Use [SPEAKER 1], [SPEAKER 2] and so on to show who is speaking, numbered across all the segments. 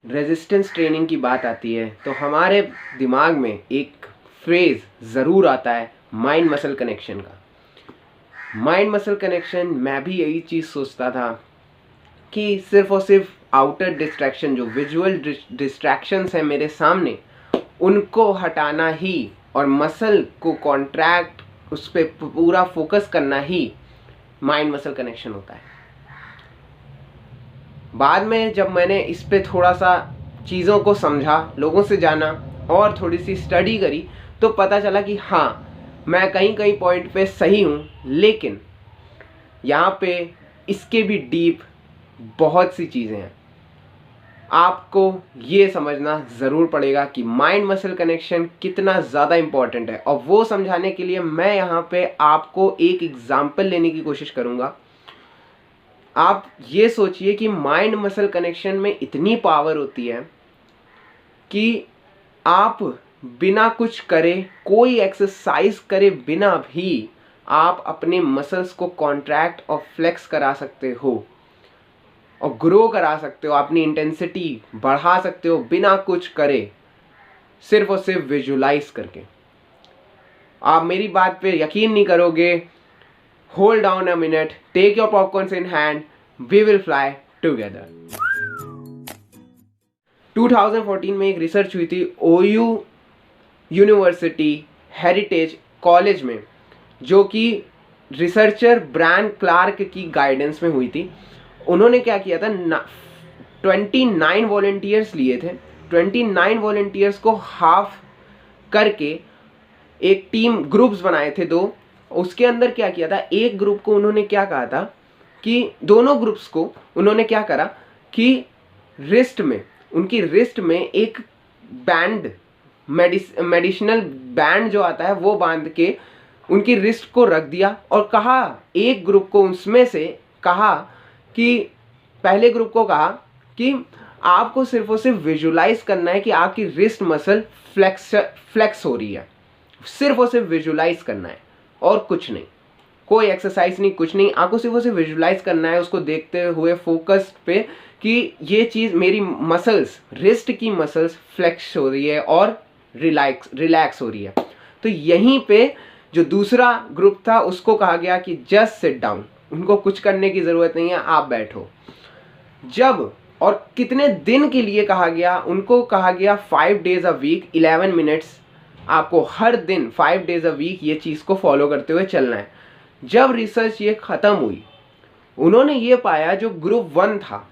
[SPEAKER 1] Resistance training की बात आती है तो हमारे दिमाग में एक फ्रेज ज़रूर आता है, माइंड मसल कनेक्शन का। माइंड मसल कनेक्शन, मैं भी यही चीज़ सोचता था कि सिर्फ और सिर्फ आउटर डिस्ट्रैक्शन, जो विजुअल डिस्ट्रैक्शंस हैं मेरे सामने, उनको हटाना ही और मसल को कॉन्ट्रैक्ट, उस पर पूरा फोकस करना ही माइंड मसल कनेक्शन होता है। बाद में जब मैंने इस पे थोड़ा सा चीज़ों को समझा, लोगों से जाना और थोड़ी सी स्टडी करी, तो पता चला कि हाँ, मैं कहीं कहीं पॉइंट पे सही हूँ, लेकिन यहाँ पे इसके भी डीप बहुत सी चीज़ें हैं। आपको ये समझना ज़रूर पड़ेगा कि माइंड मसल कनेक्शन कितना ज़्यादा इम्पॉर्टेंट है, और वो समझाने के लिए मैं यहाँ पे आपको एक एग्जाम्पल लेने की कोशिश करूँगा। आप ये सोचिए कि माइंड मसल कनेक्शन में इतनी पावर होती है कि आप बिना कुछ करे, कोई एक्सरसाइज करे बिना भी आप अपने मसल्स को कॉन्ट्रैक्ट और फ्लेक्स करा सकते हो और ग्रो करा सकते हो, अपनी इंटेंसिटी बढ़ा सकते हो बिना कुछ करे, सिर्फ और सिर्फ विजुलाइज करके। आप मेरी बात पे यकीन नहीं करोगे। Hold down a minute, take your popcorns in hand, we will fly together. 2014 में एक रिसर्च हुई थी ओयू यूनिवर्सिटी हेरिटेज कॉलेज में, जो कि रिसर्चर ब्रायन क्लार्क की गाइडेंस में हुई थी। उन्होंने क्या किया था, 29 वॉलंटियर्स लिए थे। 29 वॉलंटियर्स को हाफ करके एक टीम ग्रुप्स बनाए थे दो। उसके अंदर क्या किया था, एक ग्रुप को उन्होंने क्या कहा था कि दोनों ग्रुप्स को उन्होंने क्या करा कि रिस्ट में, उनकी रिस्ट में एक बैंड, मेडिसिनल बैंड जो आता है वो बांध के उनकी रिस्ट को रख दिया, और कहा, एक ग्रुप को उसमें से कहा कि, पहले ग्रुप को कहा कि आपको सिर्फ और सिर्फ विजुलाइज करना है कि आपकी रिस्ट मसल फ्लेक्स हो रही है, सिर्फ और सिर्फ विजुलाइज करना है और कुछ नहीं, कोई एक्सरसाइज नहीं, कुछ नहीं, आपको सिर्फ और सिर्फ विजुलाइज करना है, उसको देखते हुए फोकस पे कि ये चीज़, मेरी मसल्स, रिस्ट की मसल्स फ्लेक्स हो रही है और रिलैक्स हो रही है। तो यहीं पे जो दूसरा ग्रुप था उसको कहा गया कि जस्ट सिट डाउन, उनको कुछ करने की ज़रूरत नहीं है, आप बैठो। जब और कितने दिन के लिए कहा गया, उनको कहा गया 5 days अ वीक, 11 मिनट्स, आपको हर दिन 5 days अ वीक ये चीज़ को फॉलो करते हुए चलना है। जब रिसर्च ये ख़त्म हुई, उन्होंने ये पाया, जो ग्रुप 1 था,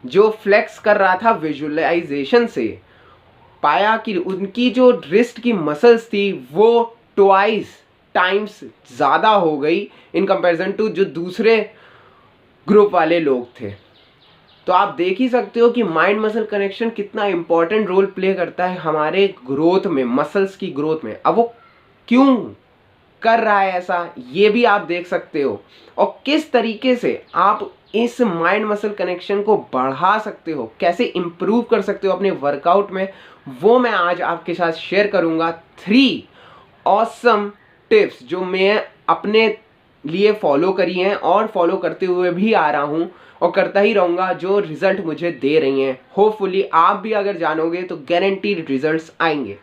[SPEAKER 1] जो फ्लेक्स कर रहा था विजुअलाइजेशन से, पाया कि उनकी जो रिस्ट की मसल्स थी वो ट्वाइस टाइम्स ज़्यादा हो गई इन कंपैरिजन टू जो दूसरे ग्रुप वाले लोग थे। तो आप देख ही सकते हो कि माइंड मसल कनेक्शन कितना इंपॉर्टेंट रोल प्ले करता है हमारे ग्रोथ में, मसल्स की ग्रोथ में। अब वो क्यों कर रहा है ऐसा, ये भी आप देख सकते हो, और किस तरीके से आप इस माइंड मसल कनेक्शन को बढ़ा सकते हो, कैसे इंप्रूव कर सकते हो अपने वर्कआउट में, वो मैं आज आपके साथ शेयर करूंगा। 3 ऑसम टिप्स जो मैं अपने लिए फॉलो करी हैं और फॉलो करते हुए भी आ रहा हूं और करता ही रहूंगा, जो रिजल्ट मुझे दे रही हैं। होपफुली आप भी अगर जानोगे तो गारंटीड रिजल्ट्स आएंगे।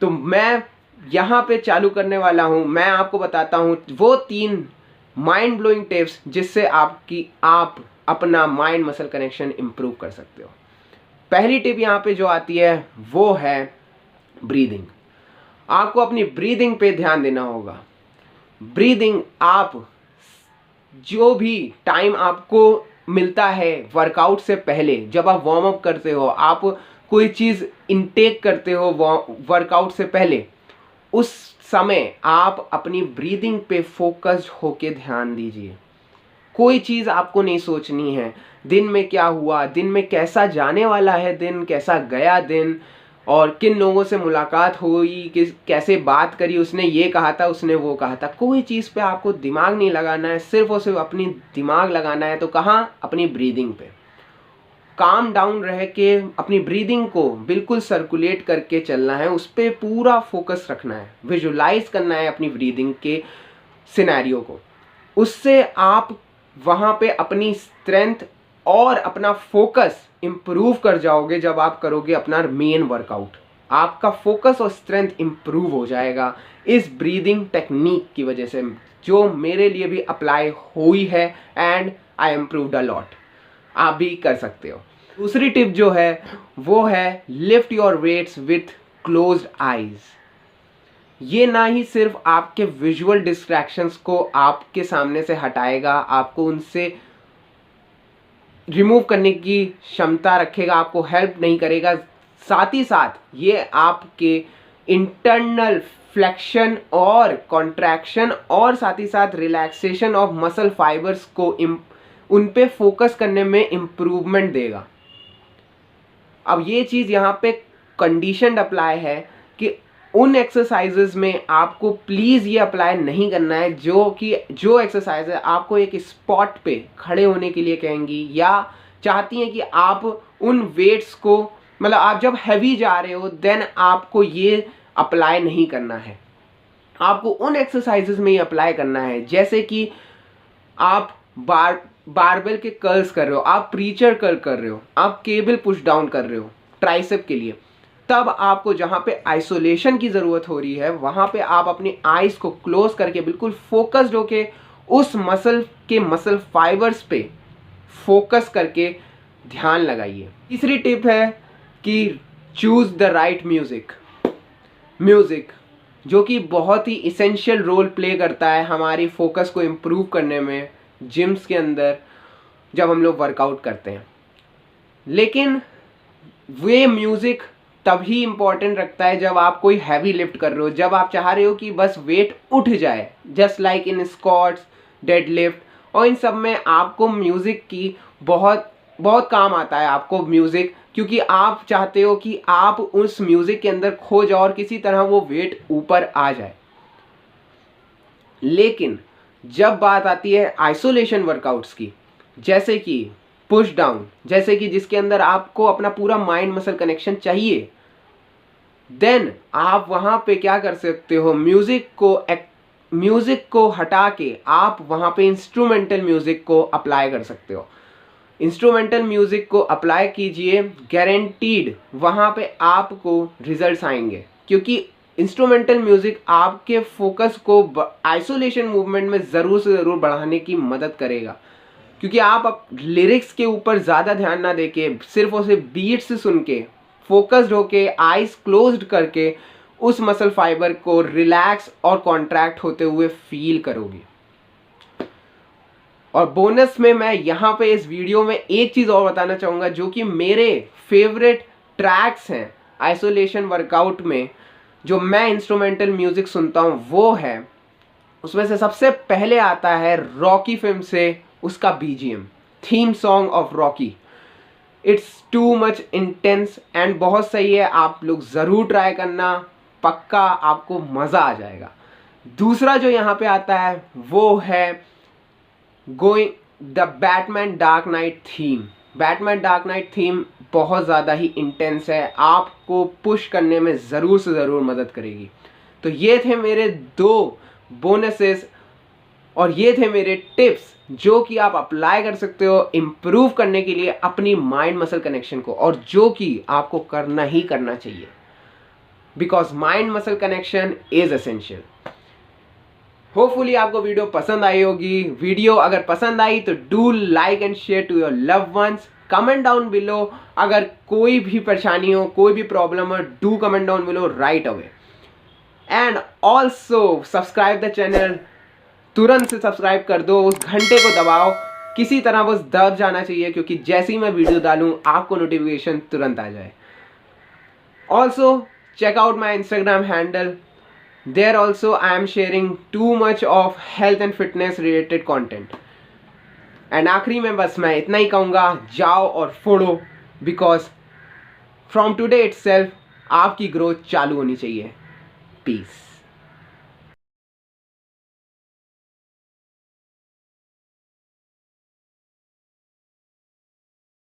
[SPEAKER 1] तो मैं यहाँ पे चालू करने वाला हूँ, मैं आपको बताता हूँ वो 3 माइंड ब्लोइंग टिप्स जिससे आप अपना माइंड मसल कनेक्शन इंप्रूव कर सकते हो। पहली टिप यहाँ पे जो आती है वो है ब्रीदिंग। आपको अपनी ब्रीदिंग पे ध्यान देना होगा। ब्रीदिंग, आप जो भी टाइम आपको मिलता है वर्कआउट से पहले, जब आप वार्म अप करते हो, आप कोई चीज़ इनटेक करते हो वर्कआउट से पहले, उस समय आप अपनी ब्रीदिंग पे फोकस्ड होके ध्यान दीजिए। कोई चीज़ आपको नहीं सोचनी है, दिन में क्या हुआ, दिन में कैसा जाने वाला है दिन, कैसा गया दिन, और किन लोगों से मुलाकात हुई, कैसे बात करी, उसने ये कहा था, उसने वो कहा था। कोई चीज़ पे आपको दिमाग नहीं लगाना है, सिर्फ और सिर्फ अपनी दिमाग लगाना है। तो कहाँ, अपनी ब्रीदिंग पे काम डाउन रह के अपनी ब्रीदिंग को बिल्कुल सर्कुलेट करके चलना है, उस पर पूरा फोकस रखना है, विजुलाइज करना है अपनी ब्रीदिंग के सिनेरियो को। उससे आप वहाँ पे अपनी स्ट्रेंथ और अपना फोकस इम्प्रूव कर जाओगे जब आप करोगे अपना मेन वर्कआउट। आपका फोकस और स्ट्रेंथ इम्प्रूव हो जाएगा इस ब्रीदिंग टेक्निक की वजह से, जो मेरे लिए भी अप्लाई हुई है and I improved a lot. आप भी कर सकते हो। दूसरी टिप जो है वो है lift your weights with closed eyes. ये ना ही सिर्फ आपके विजुअल डिस्ट्रैक्शंस को आपके सामने से हटाएगा, आपको उनसे रिमूव करने की क्षमता रखेगा, आपको हेल्प नहीं करेगा, साथ ही साथ ये आपके इंटरनल फ्लेक्शन और कॉन्ट्रैक्शन और साथ ही साथ रिलैक्सेशन ऑफ मसल फाइबर्स को उन पे फोकस करने में इम्प्रूवमेंट देगा। अब ये चीज़ यहाँ पे कंडीशनड अप्लाई है कि उन एक्सरसाइजेज में आपको प्लीज़ ये अप्लाई नहीं करना है जो एक्सरसाइज है आपको एक स्पॉट पे खड़े होने के लिए कहेंगी या चाहती हैं कि आप उन वेट्स को, मतलब आप जब हैवी जा रहे हो देन आपको ये अप्लाई नहीं करना है। आपको उन एक्सरसाइजेज में ही अप्लाई करना है, जैसे कि आप बारबेल के कर्ल्स कर रहे हो, आप प्रीचर कर्ल कर रहे हो, आप केबल पुश डाउन कर रहे हो ट्राइसेप के लिए। तब आपको जहाँ पे आइसोलेशन की ज़रूरत हो रही है वहाँ पे आप अपनी आइज को क्लोज करके बिल्कुल फोकस्ड होके उस मसल फाइबर्स पे फोकस करके ध्यान लगाइए। तीसरी टिप है कि चूज़ द राइट म्यूज़िक जो कि बहुत ही इसेंशियल रोल प्ले करता है हमारी फोकस को इम्प्रूव करने में जिम्स के अंदर जब हम लोग वर्कआउट करते हैं। लेकिन वे म्यूज़िक तभी इम्पॉर्टेंट रखता है जब आप कोई हैवी लिफ्ट कर रहे हो, जब आप चाह रहे हो कि बस वेट उठ जाए, just like in squats, deadlift, और इन सब में आपको म्यूज़िक की बहुत काम आता है आपको म्यूज़िक, क्योंकि आप चाहते हो कि आप उस म्यूज़िक के अंदर खो जाओ और किसी तरह वो वेट ऊपर आ जाए। लेकिन जब बात आती है आइसोलेशन वर्कआउट्स की, जैसे कि पुश डाउन, जैसे कि जिसके अंदर आपको अपना पूरा माइंड मसल कनेक्शन चाहिए, देन आप वहाँ पे क्या कर सकते हो, म्यूज़िक को हटा के आप वहाँ पे इंस्ट्रूमेंटल म्यूज़िक को अप्लाई कर सकते हो। इंस्ट्रूमेंटल म्यूज़िक को अप्लाई कीजिए, गारंटीड वहाँ पे आपको रिजल्ट्स आएंगे, क्योंकि इंस्ट्रूमेंटल म्यूज़िक आपके फोकस को आइसोलेशन मूवमेंट में ज़रूर से ज़रूर बढ़ाने की मदद करेगा। क्योंकि आप लिरिक्स के ऊपर ज़्यादा ध्यान ना देके सिर्फ उसे बीट्स सुन के फोकस्ड होके आइज क्लोज्ड करके उस मसल फाइबर को रिलैक्स और कॉन्ट्रैक्ट होते हुए फील करोगे। और बोनस में मैं यहाँ पे इस वीडियो में एक चीज़ और बताना चाहूँगा जो कि मेरे फेवरेट ट्रैक्स हैं आइसोलेशन वर्कआउट में, जो मैं इंस्ट्रूमेंटल म्यूज़िक सुनता हूँ, वो है, उसमें से सबसे पहले आता है रॉकी फिल्म से उसका BGM, theme song of Rocky. It's too much intense and बहुत सही है, आप लोग ज़रूर ट्राई करना, पक्का आपको मज़ा आ जाएगा। दूसरा जो यहाँ पे आता है वो है going the Batman dark night theme. Batman dark night theme बहुत ज़्यादा ही इंटेंस है, आपको पुश करने में ज़रूर से ज़रूर मदद करेगी। तो ये थे मेरे 2 बोनसेस और ये थे मेरे टिप्स जो कि आप अप्लाई कर सकते हो इम्प्रूव करने के लिए अपनी माइंड मसल कनेक्शन को, और जो कि आपको करना ही करना चाहिए, because mind muscle connection is essential. Hopefully आपको वीडियो पसंद आई होगी। वीडियो अगर पसंद आई तो do like and share to your love ones. Comment down below अगर कोई भी परेशानी हो, कोई भी प्रॉब्लम हो, do comment down below right away. And also subscribe the channel, तुरंत से सब्सक्राइब कर दो, उस घंटे को दबाओ, किसी तरह बस दब जाना चाहिए, क्योंकि जैसे ही मैं वीडियो डालूं आपको नोटिफिकेशन तुरंत आ जाए। Also check out my Instagram handle. There also I am sharing too much of health and fitness related content. And आखिरी में बस मैं इतना ही कहूँगा, जाओ और फोड़ो, because from today itself आपकी ग्रोथ चालू होनी चाहिए। Peace.